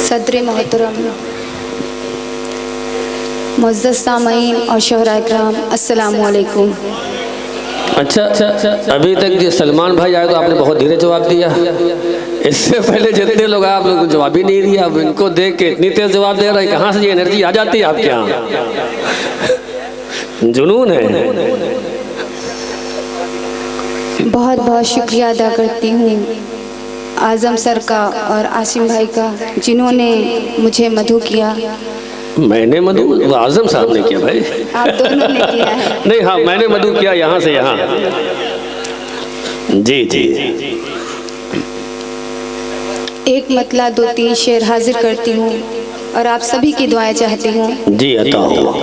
सदर मोहतरम, मुअज़्ज़ज़ सामईन और शोहरा इकराम, अस्सलामु अलैकुम। अच्छा, अभी तक जो सलमान भाई आए तो आपने बहुत धीरे जवाब दिया। इससे पहले जितने लोग आए आप लोगों को जवाब ही नहीं दिया। अब इनको देख के इतनी तेज जवाब दे रहा है, कहाँ से ये एनर्जी आ जाती है आपके यहाँ? जुनून है। बहुत बहुत शुक्रिया अदा करती हूँ आज़म सर का और आसिम भाई का, जिन्होंने मुझे मधु किया। मैंने मधु? वो आज़म साहब ने किया भाई। आप दोनों ने किया है। नहीं, हाँ मैंने मधु किया यहाँ से यहाँ। जी जी। एक मतला दो तीन शेर हाजिर करती हूँ और आप सभी की दुआएं चाहती हूँ। जी अता हो।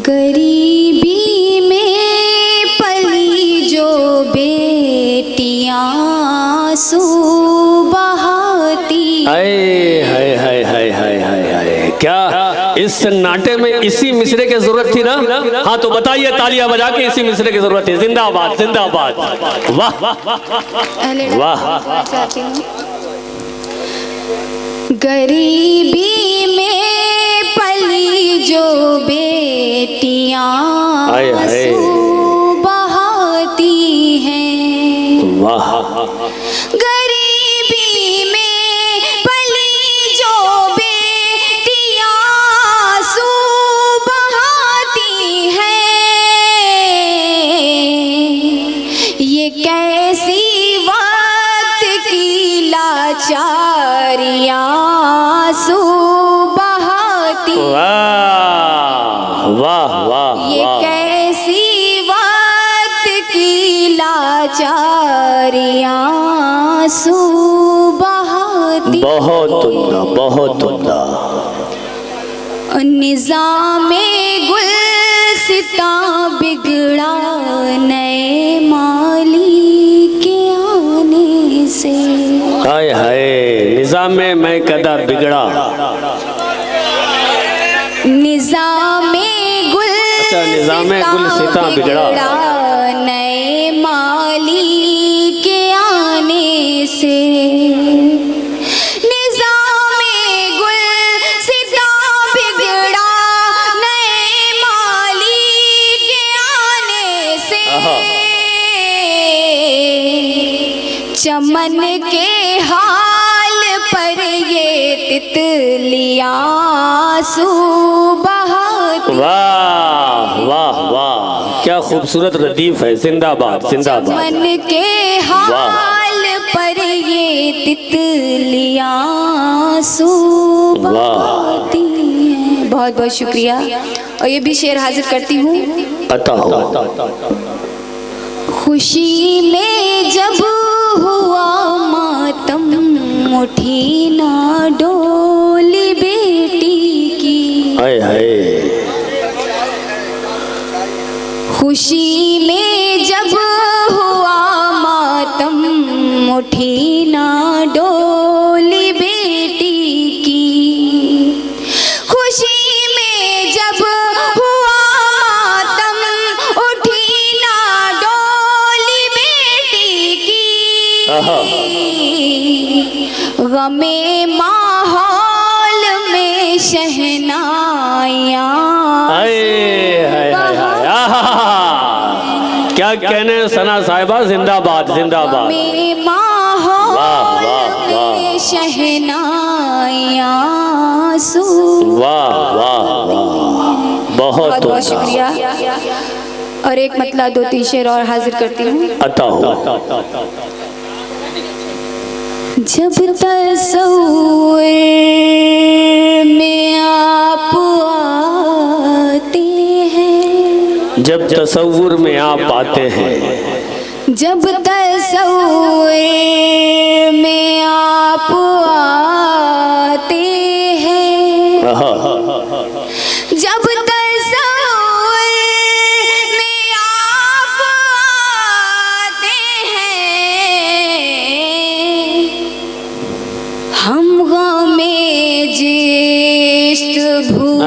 गरीबी में पली जो बेटियां आंसू बहाती। हाय हाय हाय हाय हाय हाय हाय, क्या इस सन्नाटे में इसी मिसरे की जरूरत थी ना? हाँ तो बताइए, तालियां बजा के इसी मिसरे की जरूरत थी। जिंदाबाद जिंदाबाद। वाह वाह। गरीबी में पली जो बेटियां आंसू बहाती हैं। वाह। गरीबी में पली जो बेटियां आंसू बहाती हैं, ये कैसी वक्त की लाचारियां आंसू बहाती। वाह वाह वाह। ये कैसी वक्त की लाचारियां आंसू बहाती। बहुत उम्दा, बहुत उम्दा। निज़ामे गुलसितां बिगड़ा नए माली के आने से। हाय हाय, निज़ामे मैं कदा बिगड़ा। निज़ामे गुलसितां बिगड़ा नए माली के आने से। निज़ामे गुलसितां बिगड़ा नए माली के आने से। चमन के हाल पर ये तितलियां आंसू बहाती। वाह वाह वाह, क्या खूबसूरत रदीफ है। जिंदाबाद जिंदाबाद। चमन के हाल पर ये तितलियां आंसू बहाती हैं। बहुत बहुत शुक्रिया। और ये भी शेर हाजिर करती हूँ। अता हो। खुशी में जब हुआ मातम, उठी ना डोली बेटी की। हाय हाय। खुशी में जब हुआ मातम, उठी ना डोली बेटी की। खुशी में जब हुआ मातम, उठी ना डोली बेटी की। गमे माहौल में शहनाइयाँ। क्या कहने सना साहिबा, जिंदाबाद जिंदाबाद। माहौल में शहनाइयाँ आंसू। वाह वाह वाह, बहुत बहुत शुक्रिया। और एक मतला दो तीन शेर और हाजिर करती हूँ। अता हो। जब तस्वीर में आप आते हैं, जब तस्वुर में आप आते हैं। जब तस्वीर में आप आते हैं, जब तस्वीर में आप आते हैं, हम गमे जिश्त भूल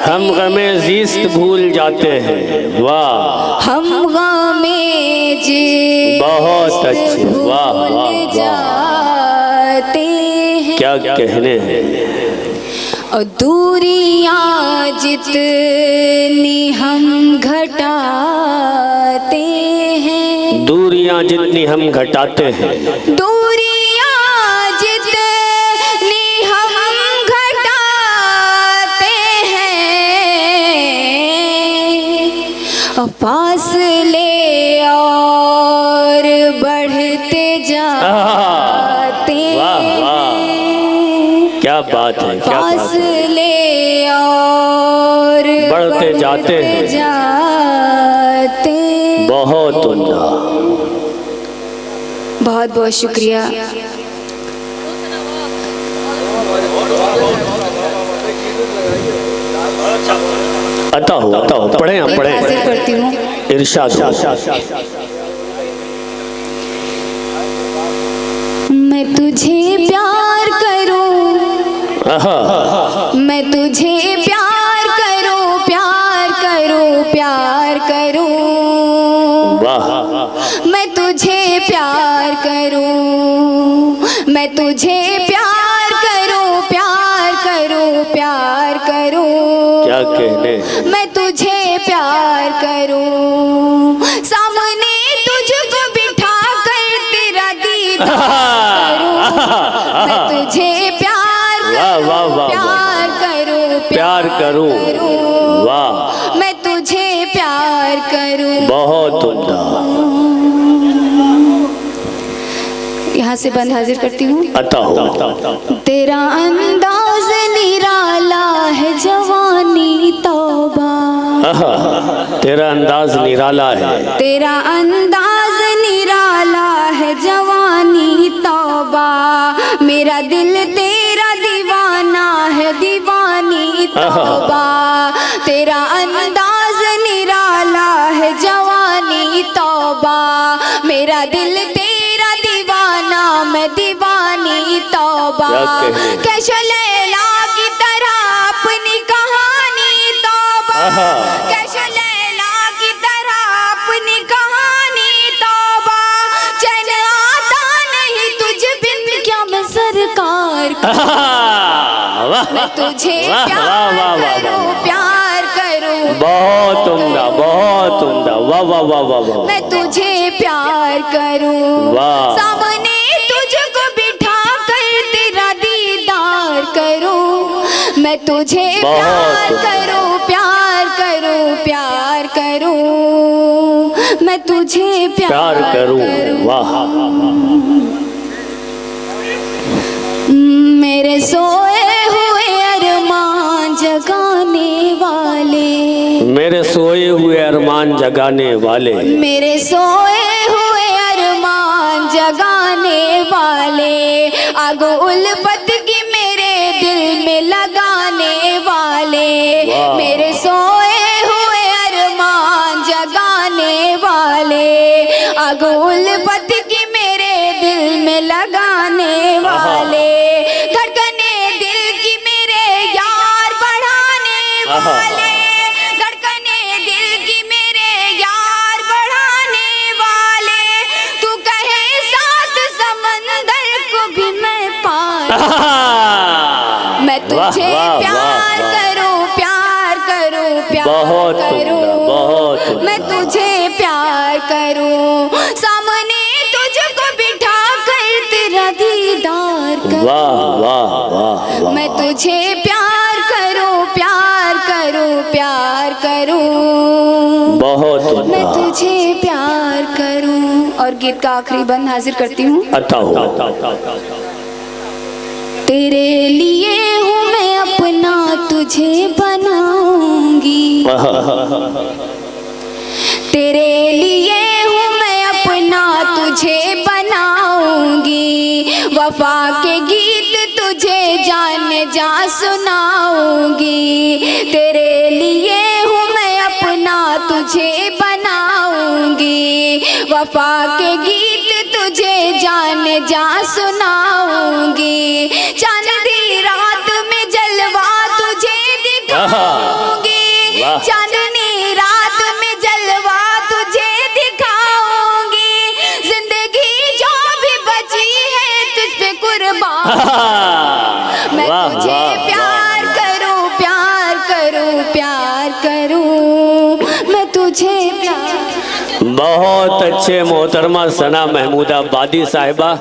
हम गमे ज़िस्त भूल जाते हैं। वाह। हम गमे बहुत अच्छे, वाह वाह वाह, जाते हैं। क्या कहने हैं। और दूरियां जितनी हम घटाते हैं, दूरियां जितनी हम घटाते हैं, दूरियां जितनी हम घटाते हैं, फासले और बढ़ते जाते वाह वाह, हैं। क्या बात है, क्या बात है। फासले और बढ़ते जाते हैं। जाते। बहुत उम्दा। बहुत बहुत शुक्रिया। अता हो पढ़े आप पढ़े। हाजिर करती हूँ। इरशाद हो। मैं तुझे प्यार करूं, आहा, मैं तुझे प्यार करूं, प्यार करूं, प्यार करूं। वाह, मैं तुझे प्यार करूं, मैं तुझे प्यार करूं, प्यार करूं, प्यार करूं। क्या कहने। मैं तुझे प्यार करूं, सामने तुझको बिठा कर तेरा दीदार करूं। मैं तुझे प्यार वाह, वाह, वाह, प्यार करूं, प्यार करूं। वाह, मैं तुझे प्यार करूं। बहुत उम्दा। यहाँ से बंद हाजिर करती हूँ। अता हो। तेरा अंदाज निराला है, जवानी तौबा। आहा, तेरा अंदाज निराला है, तेरा अंदाज निराला है, जवानी तौबा। मेरा दिल तेरा दीवाना है, दीवानी तौबा। तेरा अंदाज निराला है, जवानी तौबा। मेरा दिल तेरा दीवाना, मैं दीवानी तौबा। क्या कहने। कैसे लैला की तरह अपनी कहानी तौबा। आहा, कैसे लैला की तरह अपनी कहानी तौबा। चैन आता नहीं तुझ बिन, क्या मैं सरकार आहा, वाह, मैं तुझे वाह, प्यार वाह, वाह, वाह, करूं, वाह। प्यार करूं। बहुत उम्दा, बहुत उम्दा। वाह वाह वाह वाह वाह। मैं तुझे प्यार करूं, वाह। सामने तुझको बिठा कर तेरा दीदार करूं। मैं तुझे बहुत प्यार करूं, प्यार करूं, प्यार करूं। मैं तुझे प्यार करूं। वाह, मेरे सोए हुए अरमान जगाने वाले, मेरे सोए हुए अरमान जगाने वाले, मेरे सोए हुए अरमान जगाने वाले। आग उल्फत की मेरे दिल में लगाने वाले। वाह। मेरे सोए हुए अरमान जगाने वाले। आग उल्फत की मेरे दिल में लगाने वाले। धड़कने दिल की मेरे यार बढ़ाने वाले। धड़कने दिल की मेरे यार बढ़ाने वाले। तू कहे साथ समंदर को भी मैं पार। मैं तुझे वाह, प्यार वाह, वाह। करूं, प्यार करूं, प्यार बहुत करूं। उम्दा, बहुत उम्दा। मैं तुझे प्यार करूं, सामने तुझको बिठा कर तेरा दीदार करूं। वाह वाह वाह वाह। मैं तुझे प्यार करूं, प्यार करूं, प्यार करूं। बहुत मैं उम्दा। तुझे प्यार करूं। और गीत का आखिरी बंद हाजिर करती हूँ। अता हो। तेरे लिए हूँ मैं अपना तुझे बनाऊंगी। तेरे लिए हूँ मैं अपना तुझे बनाऊंगी। वफा के गीत तुझे जान जा सुनाऊंगी। तेरे लिए हूँ मैं अपना तुझे बनाऊंगी। वफा के गीत तुझे जान जा सुनाऊंगी। चांदनी रात में जलवा तुझे दिखाऊंगी। वाह। चांदनी रात में जलवा तुझे दिखाऊंगी। कुर्बान। मैं वाह, तुझे वाह, प्यार करूं, प्यार करूं, प्यार करूं, मैं तुझे प्यार। बहुत अच्छे मोहतरमा सना महमूदा बादी साहिबा।